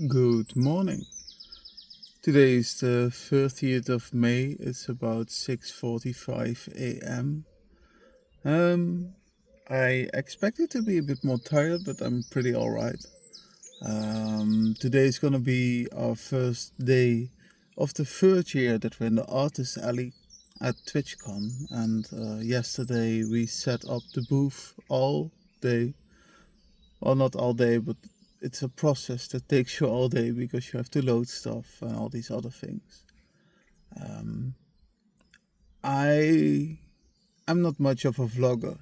Good morning. Today is the 30th of May. It's about 6:45 a.m. I expected to be a bit more tired, but I'm pretty alright. Today is gonna be our first day of the third year that we're in the Artist Alley at Twitchcon, and yesterday we set up the booth all day. Well, not all day, but it's a process that takes you all day because you have to load stuff and all these other things. I am not much of a vlogger.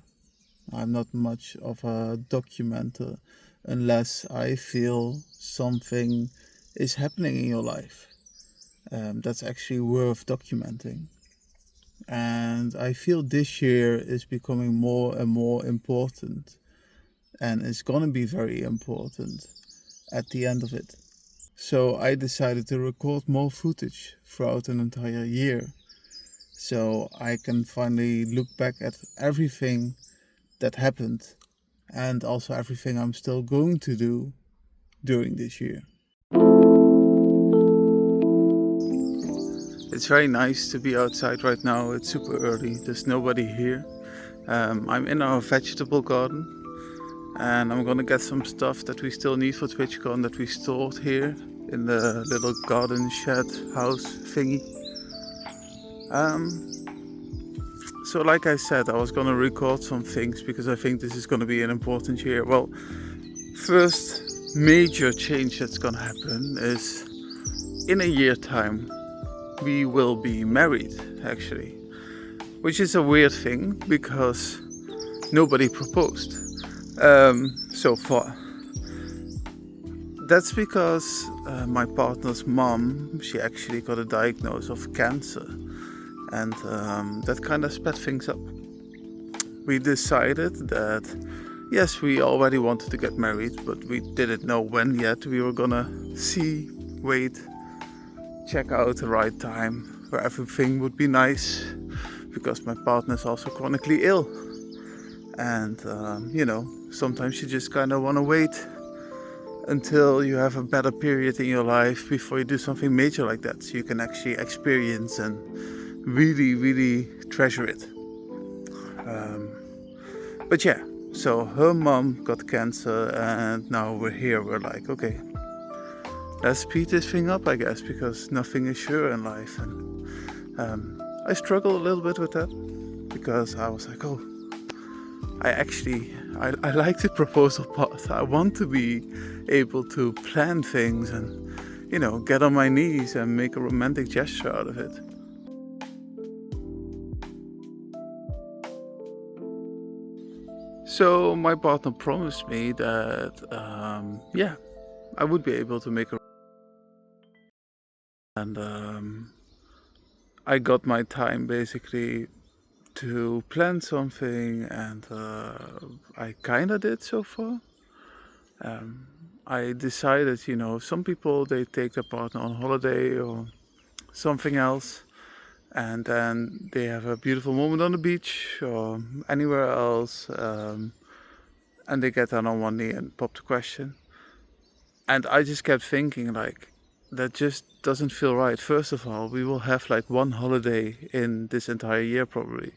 I'm not much of a documenter unless I feel something is happening in your life that's actually worth documenting. And I feel this year is becoming more and more important, and it's gonna be very important at the end of it. So I decided to record more footage throughout an entire year, so I can finally look back at everything that happened and also everything I'm still going to do during this year. It's very nice to be outside right now. It's super early, there's nobody here. I'm in our vegetable garden and I'm gonna get some stuff that we still need for TwitchCon that we stored here in the little garden shed house thingy. So like I said, I was gonna record some things because I think this is gonna be an important year. Well, first major change that's gonna happen is in a year time we will be married, actually, which is a weird thing because nobody proposed so far. That's because my partner's mom, she actually got a diagnosis of cancer, and that kind of sped things up. We decided that yes, we already wanted to get married, but we didn't know when yet. We were gonna see, wait, check out the right time where everything would be nice, because my partner's also chronically ill, and sometimes you just kind of want to wait until you have a better period in your life before you do something major like that, so you can actually experience and really treasure it. But yeah, so her mom got cancer and now we're here. We're like, okay, let's speed this thing up, I guess, because nothing is sure in life. And I struggled a little bit with that because I was like, oh, I like the proposal part. I want to be able to plan things and, get on my knees and make a romantic gesture out of it. So my partner promised me that, I would be able to make a... And I got my time basically to plan something, and I kinda did so far. I decided, some people, they take their partner on holiday or something else, and then they have a beautiful moment on the beach or anywhere else, and they get down on one knee and pop the question. And I just kept thinking, like, that just doesn't feel right. First of all, we will have like one holiday in this entire year probably.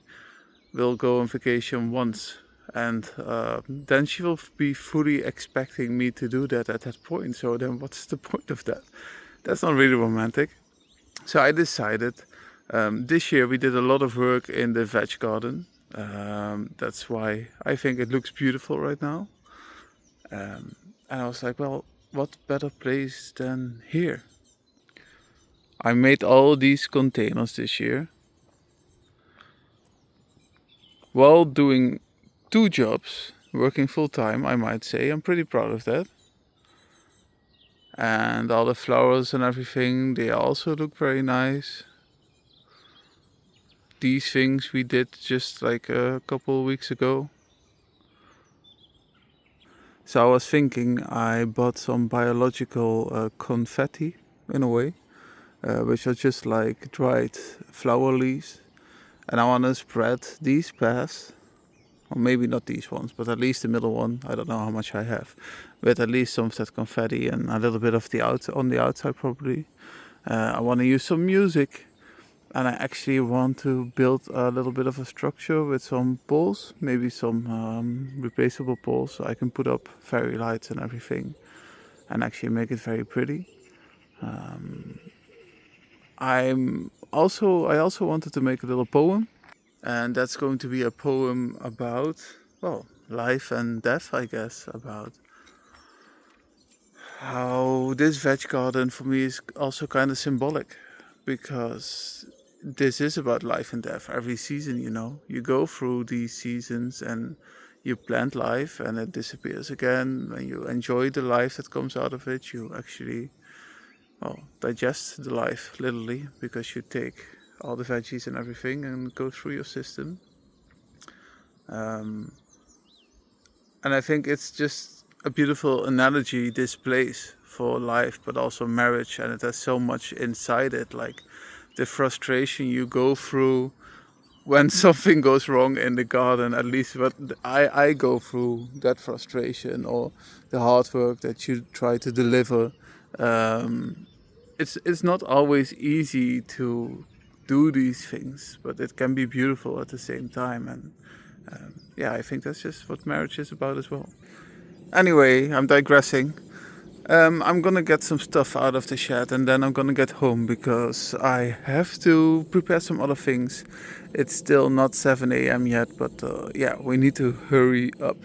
We'll go on vacation once, and then she will be fully expecting me to do that at that point. So then what's the point of that? That's not really romantic. So I decided, this year we did a lot of work in the veg garden. That's why I think it looks beautiful right now. And I was like, well, what better place than here? I made all these containers this year while doing 2 jobs, working full time, I might say. I'm pretty proud of that. And all the flowers and everything, they also look very nice. These things we did just like a couple of weeks ago. So I was thinking I bought some biological confetti in a way, which are just like dried flower leaves. And I want to spread these pairs or maybe not these ones, but at least the middle one. I don't know how much I have, with at least some of that confetti and a little bit of the on the outside probably. I want to use some music, and I actually want to build a little bit of a structure with some poles, maybe some replaceable poles, so I can put up fairy lights and everything, and actually make it very pretty. I also wanted to make a little poem, and that's going to be a poem about, well, life and death, I guess, about how this veg garden for me is also kind of symbolic, because this is about life and death. Every season, you go through these seasons and you plant life and it disappears again, and you enjoy the life that comes out of it. You actually, well, digest the life literally, because you take all the veggies and everything and go through your system. And I think it's just a beautiful analogy, this place, for life, but also marriage, and it has so much inside it, like the frustration you go through when something goes wrong in the garden. At least what I go through, that frustration, or the hard work that you try to deliver. It's not always easy to do these things, but it can be beautiful at the same time. And yeah, I think that's just what marriage is about as well. Anyway, I'm digressing. I'm gonna get some stuff out of the shed, and then I'm gonna get home, because I have to prepare some other things. It's still not 7 a.m. yet, but yeah, we need to hurry up.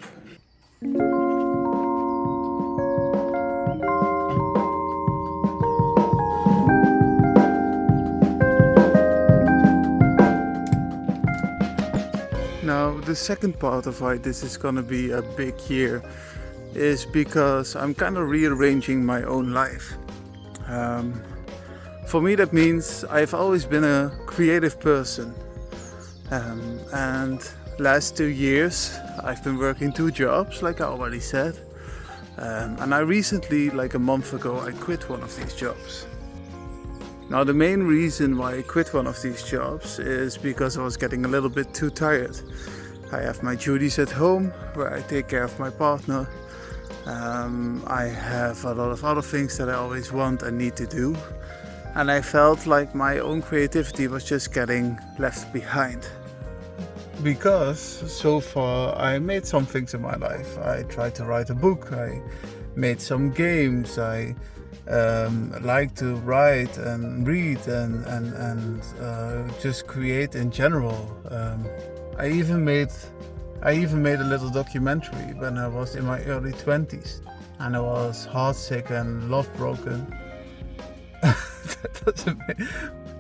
Now, the second part of why this is gonna be a big year is because I'm kind of rearranging my own life. For me, that means I've always been a creative person, and last 2 years I've been working 2 jobs, like I already said, and I recently, like a month ago, I quit one of these jobs. Now, the main reason why I quit one of these jobs is because I was getting a little bit too tired. I have my duties at home, where I take care of my partner. I have a lot of other things that I always want and need to do, and I felt like my own creativity was just getting left behind. Because so far I made some things in my life. I tried to write a book, I made some games, I like to write and read and just create in general. I even made a little documentary when I was in my early 20s, and I was heartsick and love-broken.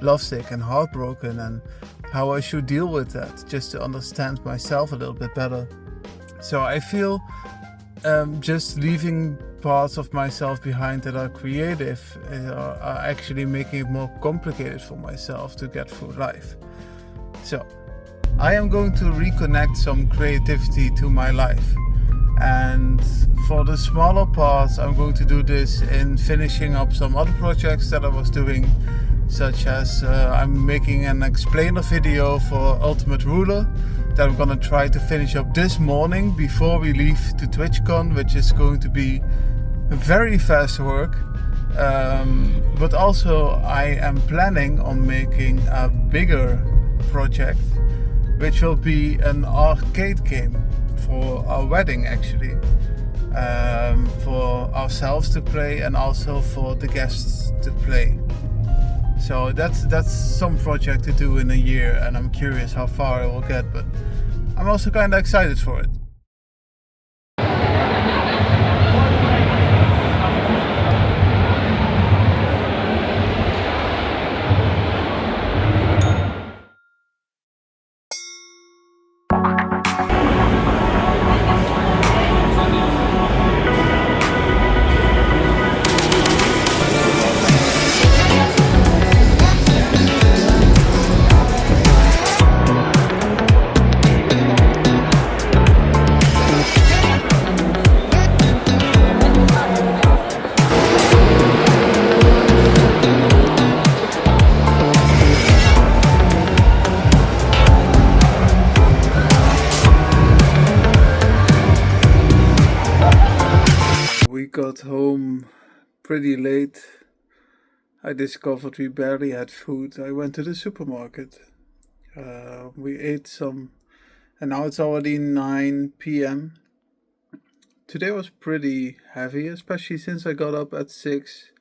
Lovesick and heartbroken, and how I should deal with that, just to understand myself a little bit better. So I feel just leaving parts of myself behind that are creative are actually making it more complicated for myself to get through life. So I am going to reconnect some creativity to my life, and for the smaller parts I'm going to do this in finishing up some other projects that I was doing, such as I'm making an explainer video for Ultimate Ruler that I'm gonna try to finish up this morning before we leave to Twitchcon, which is going to be very fast work. But also I am planning on making a bigger project, which will be an arcade game for our wedding, actually, for ourselves to play and also for the guests to play. So that's some project to do in a year, and I'm curious how far I will get, but I'm also kind of excited for it. got home pretty late, I discovered we barely had food. I went to the supermarket. We ate some, and now it's already 9 p.m. Today was pretty heavy, especially since I got up at 6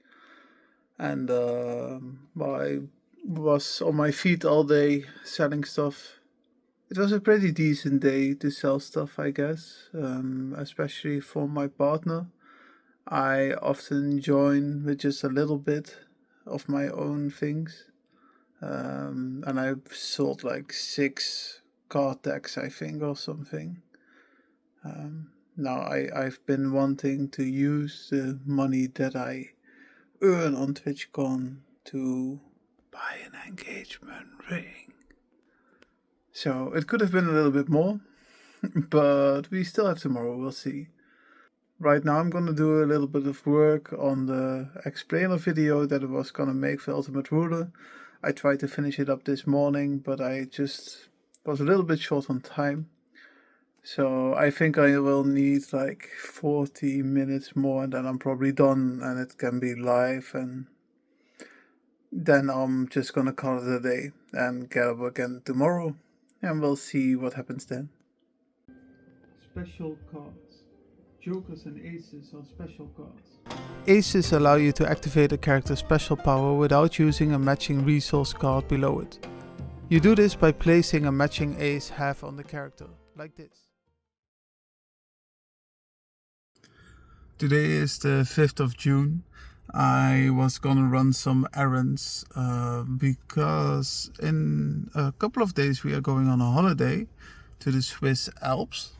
and I was on my feet all day selling stuff. It was a pretty decent day to sell stuff, I guess, especially for my partner. I often join with just a little bit of my own things. And I sold like 6 card decks, I think, or something. Now I've been wanting to use the money that I earn on Twitchcon to buy an engagement ring. So it could have been a little bit more, but we still have tomorrow, we'll see. Right now I'm gonna do a little bit of work on the explainer video that I was gonna make for Ultimate Ruler. I tried to finish it up this morning, but I just was a little bit short on time. So I think I will need like 40 minutes more and then I'm probably done and it can be live, and then I'm just gonna call it a day and get up again tomorrow and we'll see what happens then. Special cards. Jokers and aces are special cards. Aces allow you to activate a character's special power without using a matching resource card below it. You do this by placing a matching ace half on the character, like this. Today is the 5th of June. I was gonna run some errands because in a couple of days we are going on a holiday to the Swiss Alps.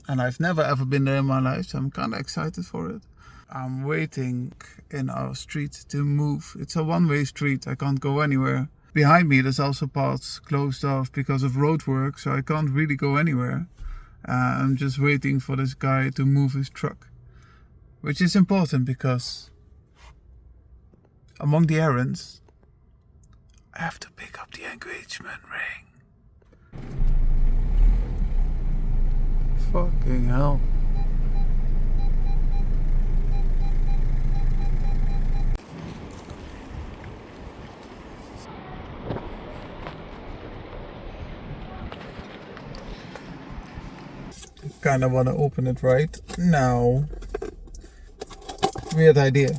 And I've never ever been there in my life, so I'm kind of excited for it. I'm waiting in our street to move. It's a one-way street, I can't go anywhere. Behind me there's also parts closed off because of road work, so I can't really go anywhere. I'm just waiting for this guy to move his truck. Which is important because among the errands, I have to pick up the engagement ring. Fucking hell. I kinda wanna open it right now. Weird idea.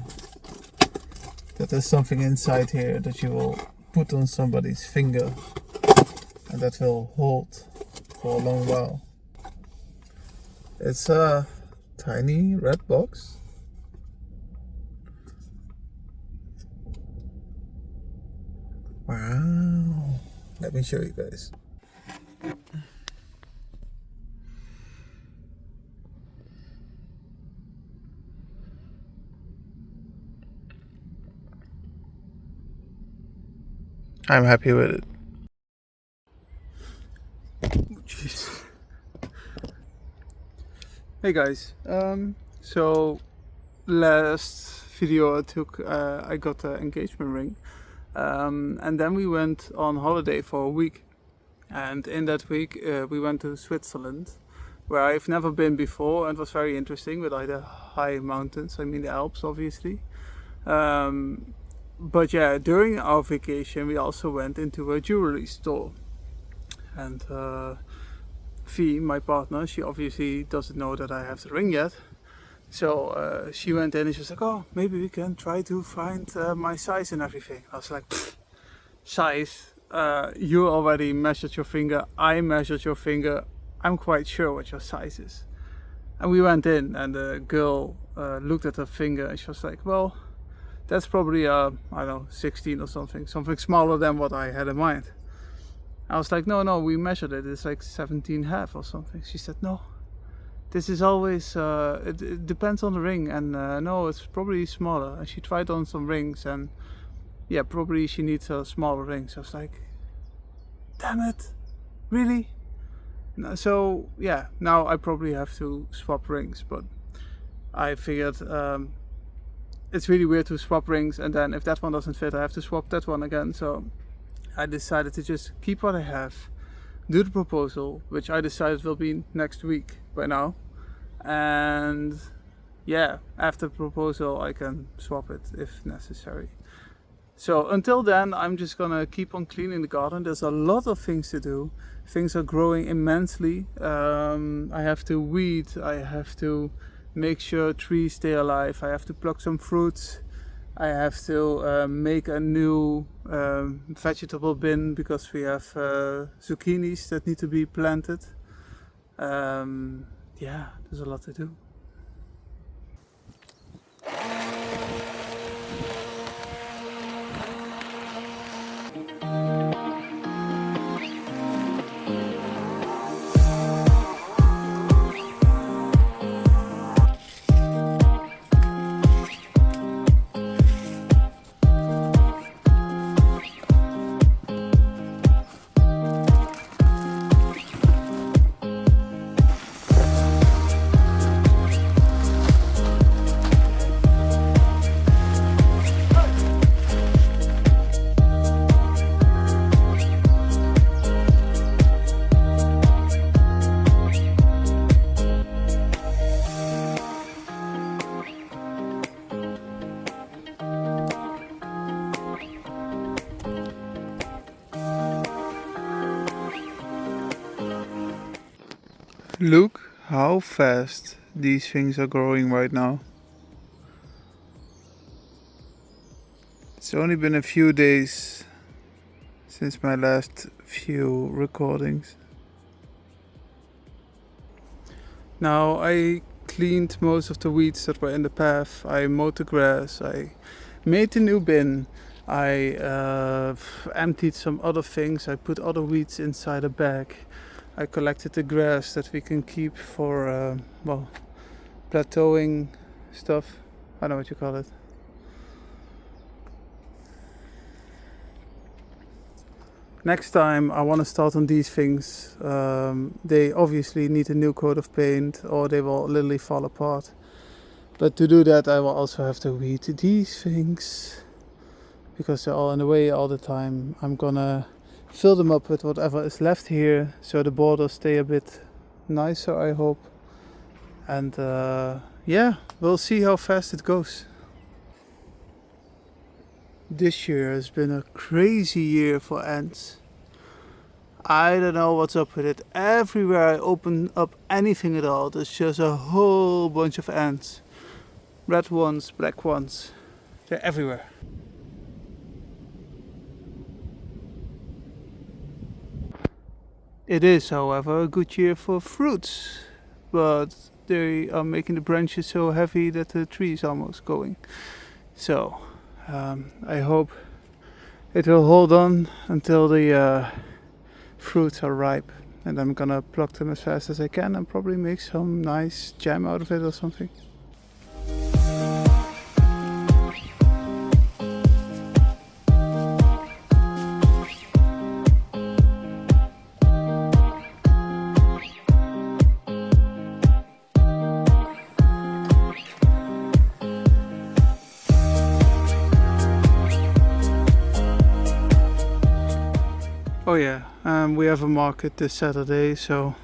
That there's something inside here that you will put on somebody's finger and that will hold for a long while. It's a tiny red box. Wow. Let me show you guys. I'm happy with it. Jeez. Hey guys, so last video I took, I got the engagement ring, and then we went on holiday for a week, and in that week we went to Switzerland, where I've never been before, and was very interesting with like the high mountains, I mean the Alps obviously. But yeah, during our vacation we also went into a jewelry store, and Fee, my partner, she obviously doesn't know that I have the ring yet. So she went in and she was like, oh, maybe we can try to find my size and everything. I was like, size? You already measured your finger, I measured your finger, I'm quite sure what your size is. And we went in and the girl looked at her finger and she was like, well, that's probably, I don't know, 16 or something smaller than what I had in mind. I was like, no, we measured it, it's like 17.5 or something. She said, no, this is always, it depends on the ring, and no, it's probably smaller. And she tried on some rings, and yeah, probably she needs a smaller ring. So I was like, damn it, really? So yeah, now I probably have to swap rings, but I figured it's really weird to swap rings, and then if that one doesn't fit, I have to swap that one again. So I decided to just keep what I have, do the proposal, which I decided will be next week by now, and yeah, after proposal I can swap it if necessary. So until then, I'm just gonna keep on cleaning the garden. There's a lot of things to do. Things are growing immensely. I have to weed, I have to make sure trees stay alive, I have to pluck some fruits, I have to make a new vegetable bin because we have zucchinis that need to be planted. Yeah, there's a lot to do. Look how fast these things are growing right now. It's only been a few days since my last few recordings. Now I cleaned most of the weeds that were in the path. I mowed the grass. I made a new bin. I emptied some other things. I put other weeds inside a bag. I collected the grass that we can keep for, well, plateauing stuff. I don't know what you call it. Next time I want to start on these things. They obviously need a new coat of paint or they will literally fall apart. But to do that I will also have to weed these things because they're all in the way all the time. I'm gonna fill them up with whatever is left here so the borders stay a bit nicer, I hope. And yeah, we'll see how fast it goes. This year has been a crazy year for ants. I don't know what's up with it. Everywhere I open up anything at all, there's just a whole bunch of ants. Red ones, black ones, they're everywhere. It is, however, a good year for fruits, but they are making the branches so heavy that the tree is almost going. So I hope it will hold on until the fruits are ripe, and I'm gonna pluck them as fast as I can and probably make some nice jam out of it or something. Oh yeah, we have a market this Saturday, so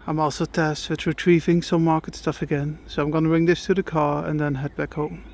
I'm also tasked with retrieving some market stuff again. So I'm gonna bring this to the car and then head back home.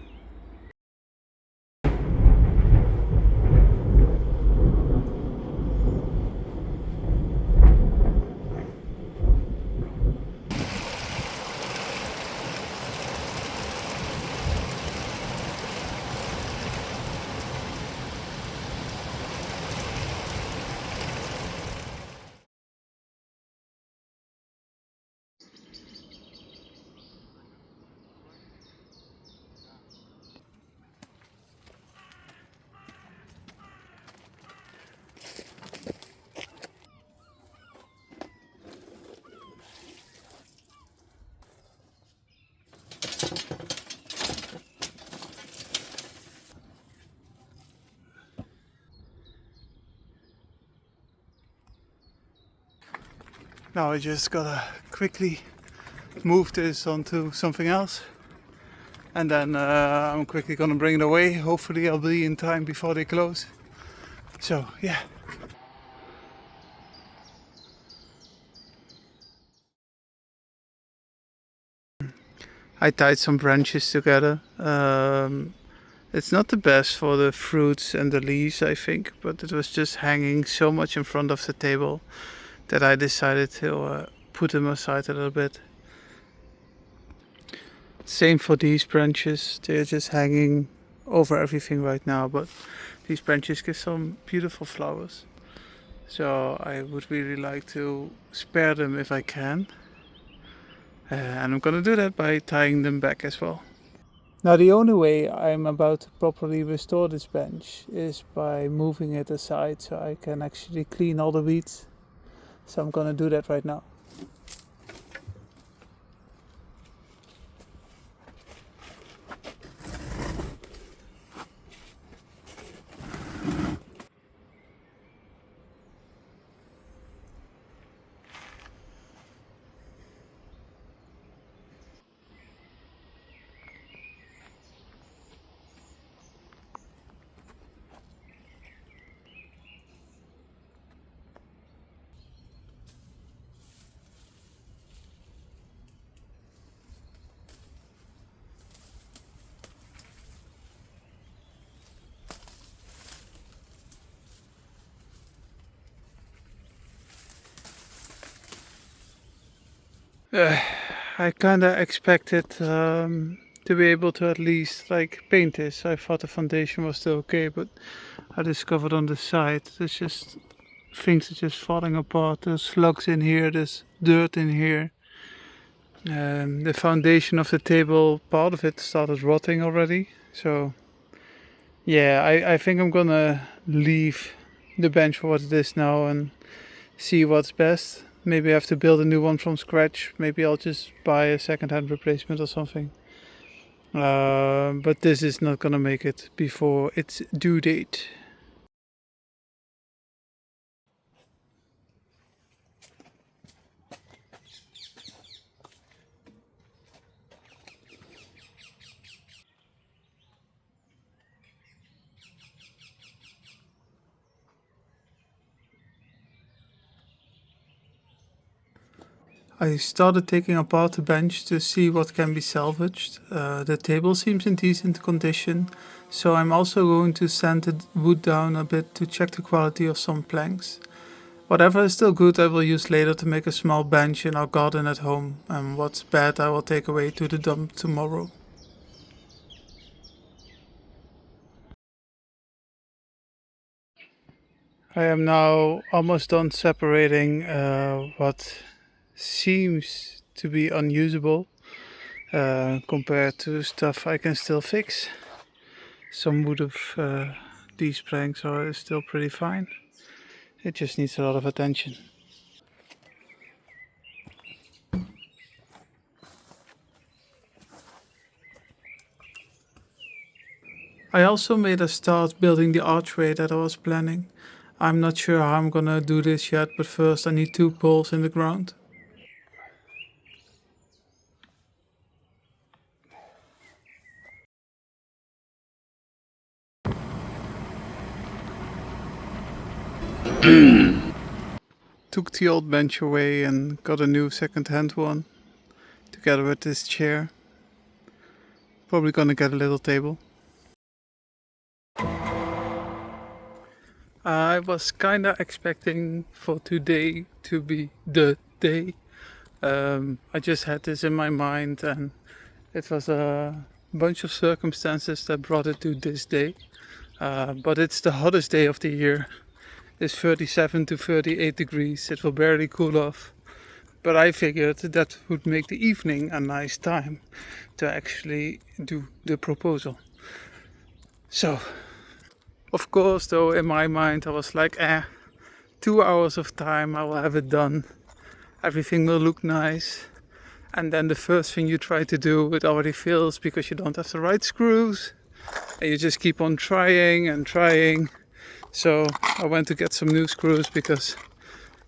Now I just gotta quickly move this onto something else, and then I'm quickly gonna bring it away. Hopefully I'll be in time before they close. So yeah. I tied some branches together. It's not the best for the fruits and the leaves, I think, but it was just hanging so much in front of the table that I decided to put them aside a little bit. Same for these branches, they're just hanging over everything right now, but these branches give some beautiful flowers. So I would really like to spare them if I can. And I'm gonna do that by tying them back as well. Now the only way I'm about to properly restore this bench is by moving it aside so I can actually clean all the weeds. So I'm gonna do that right now. I kinda expected to be able to at least like paint this. I thought the foundation was still okay, but I discovered on the side there's just things are just falling apart. There's slugs in here, there's dirt in here. The foundation of the table, part of it started rotting already. So yeah, I think I'm gonna leave the bench for what it is now and see what's best. Maybe I have to build a new one from scratch. Maybe I'll just buy a second-hand replacement or something. But this is not gonna make it before its due date. I started taking apart the bench to see what can be salvaged. The table seems in decent condition, so I'm also going to sand the wood down a bit to check the quality of some planks. Whatever is still good I will use later to make a small bench in our garden at home, and what's bad I will take away to the dump tomorrow. I am now almost done separating what seems to be unusable compared to stuff I can still fix. Some wood of these planks are still pretty fine. It just needs a lot of attention. I also made a start building the archway that I was planning. I'm not sure how I'm gonna do this yet, but first I need 2 poles in the ground. Took the old bench away and got a new second-hand one, together with this chair. Probably gonna get a little table. I was kinda expecting for today to be the day. I just had this in my mind and it was a bunch of circumstances that brought it to this day. But it's the hottest day of the year. It's 37 to 38 degrees. It will barely cool off. But I figured that would make the evening a nice time to actually do the proposal. So, of course, though, in my mind I was like, 2 hours of time, I will have it done. Everything will look nice. And then the first thing you try to do, it already fails because you don't have the right screws. And you just keep on trying and trying. So I went to get some new screws because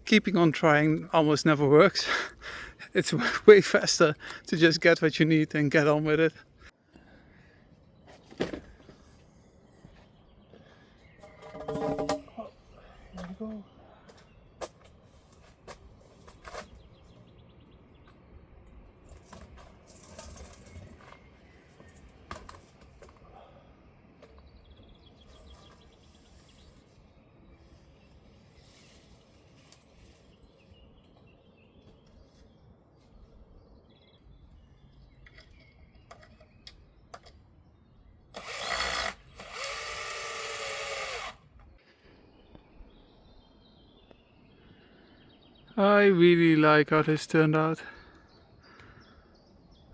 keeping on trying almost never works. It's way faster to just get what you need and get on with it. There we go. I really like how this turned out.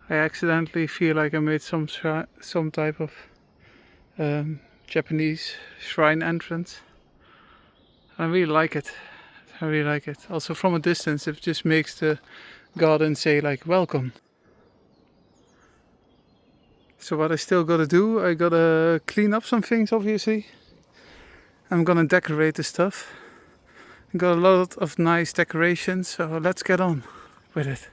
I accidentally feel like I made some type of Japanese shrine entrance. I really like it. I really like it. Also from a distance it just makes the garden say like welcome. So what I still gotta do, I gotta clean up some things obviously. I'm gonna decorate the stuff. I got a lot of nice decorations, so let's get on with it.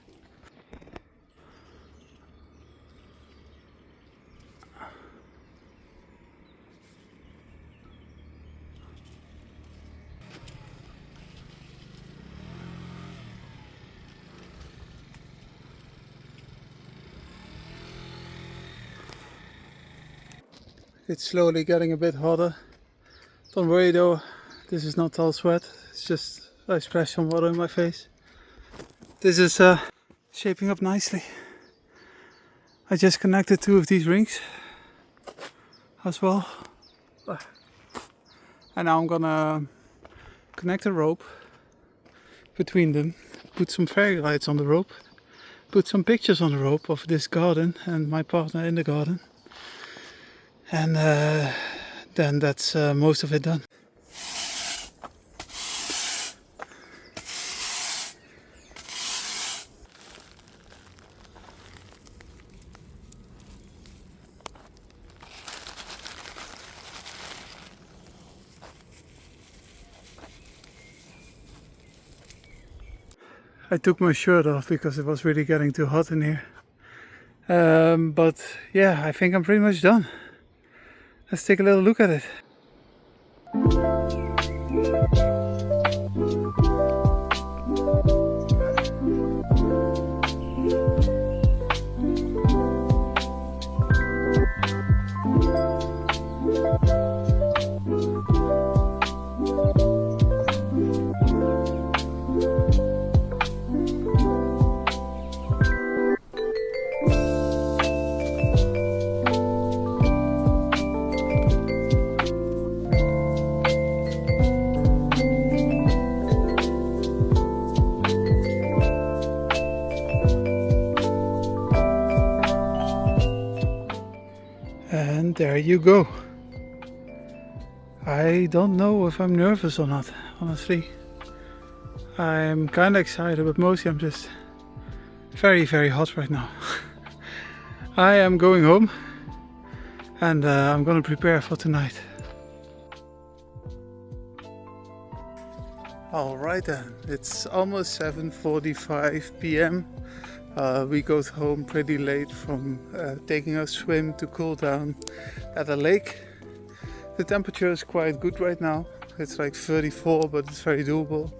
It's slowly getting a bit hotter. Don't worry though, this is not all sweat. It's just I splashed some water in my face. This is shaping up nicely. I just connected 2 of these rings as well. And now I'm gonna connect a rope between them, put some fairy lights on the rope, put some pictures on the rope of this garden and my partner in the garden. And then that's most of it done. I took my shirt off because it was really getting too hot in here. But yeah, I think I'm pretty much done. Let's take a little look at it. And there you go. I don't know if I'm nervous or not, honestly. I'm kind of excited, but mostly I'm just very, very hot right now. I am going home and I'm gonna prepare for tonight. Alright then, it's almost 7:45 p.m. We got home pretty late from taking a swim to cool down at a lake. The temperature is quite good right now. It's like 34, but it's very doable.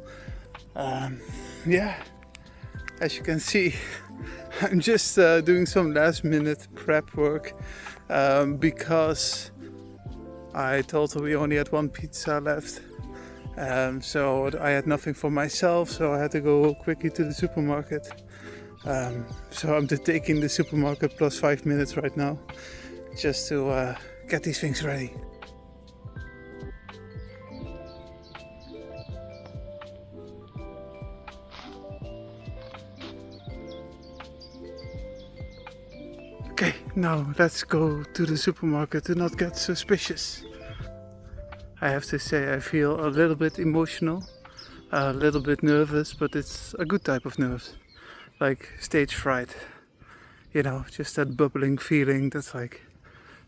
Yeah, as you can see, I'm just doing some last minute prep work because I told her we only had 1 pizza left. So I had nothing for myself, so I had to go quickly to the supermarket. So I'm just taking the supermarket plus 5 minutes right now, just to get these things ready. Okay, now let's go to the supermarket to not get suspicious. I have to say I feel a little bit emotional, a little bit nervous, but it's a good type of nerves. Like stage fright, you know, just that bubbling feeling that's like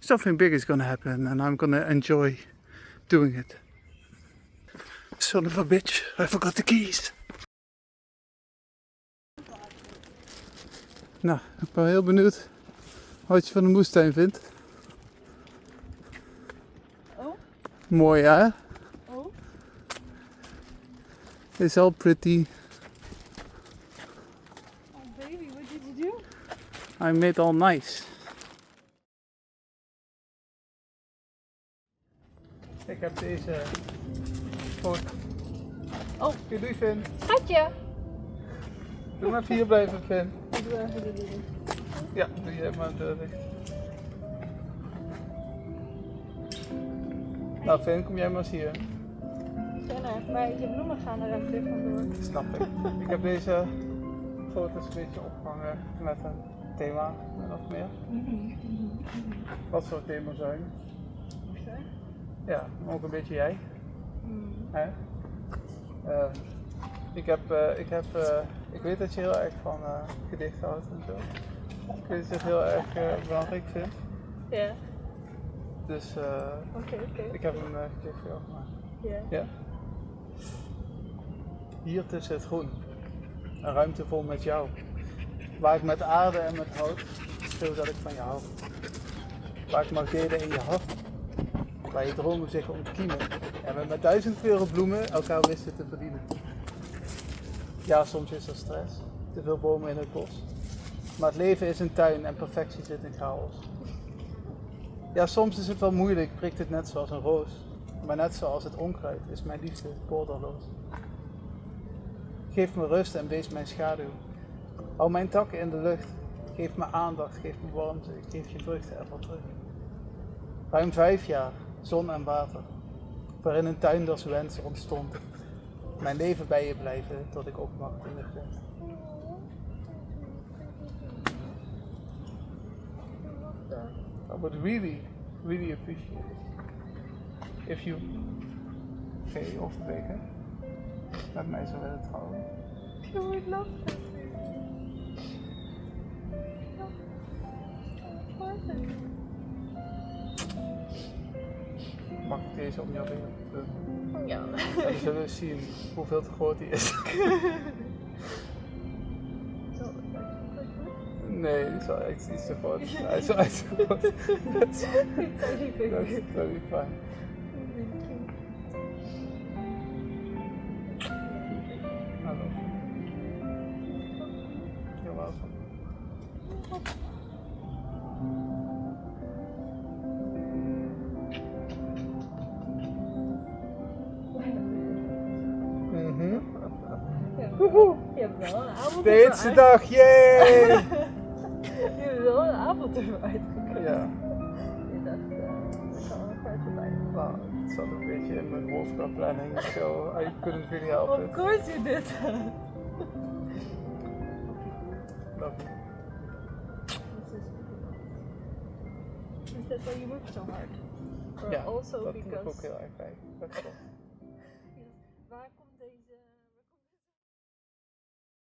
something big is gonna happen and I'm gonna enjoy doing it. Son of a bitch, I forgot the keys. Nou, ik ben heel benieuwd wat je van de moestuin vindt. Oh? Mooi hè? Oh? It's all pretty. What did you do? I made all nice. Ik heb deze voor. Oh. Doei Finn. Schatje! Doe maar even hier blijven Finn. Ik doe even de dingen. Ja, doe je even maar de deur dicht. Nou Finn, kom jij maar eens hier. gezellig. Maar je bloemen gaan er ook weer vandoor. Snap ik. Ik heb deze foto's een beetje opgehangen met een thema, min of meer. Wat voor thema zou je? Ja, ook een beetje jij. Hè? Ik weet dat je heel erg van gedichten houdt en zo. Ik weet dat je het heel erg belangrijk vindt. Ja. Dus Oké. ik heb een gedicht voor jou gemaakt. Ja. Ja. Hier tussen het groen, een ruimte vol met jou. Waar ik met aarde en met hout schreeuw dat ik van je hou. Waar ik mag delen in je hart. Waar je dromen zich ontkiemen. En we met 1000 kleuren bloemen elkaar wisten te verdienen. Ja, soms is er stress. Te veel bomen in het bos. Maar het leven is een tuin en perfectie zit in chaos. Ja, soms is het wel moeilijk, prikt het net zoals een roos. Maar net zoals het onkruid is mijn liefde borderloos. Geef me rust en wees mijn schaduw. Hou mijn takken in de lucht. Geef me aandacht, geef me warmte, geef je vruchten ervan terug. Ruim 5 jaar, zon en water, waarin een tuinders wens ontstond. Mijn leven bij je blijven tot ik opmag in de grond. I would really appreciate it if you overwegen met mij zou willen trouwen. You would love that. Mag ik deze om jou heen doen? Ja. En we zullen zien hoeveel te groot die is. Nee, die is wel echt iets te groot. Hij is wel echt te groot. Dat is wel niet fijn. Hallo. You're welcome. Je hebt wel een avond. De hitste dag, yay! Je hebt wel een avond eruit gekomen. Ja. Je dacht, dat kan een kaartje bij. Nou, het zat een beetje in mijn hoofd qua planning, so I couldn't really help it. Of course you did that. Love you. Is that why you work so hard? Or Ja, also dat doe ik because ook heel erg bij. Dat klopt.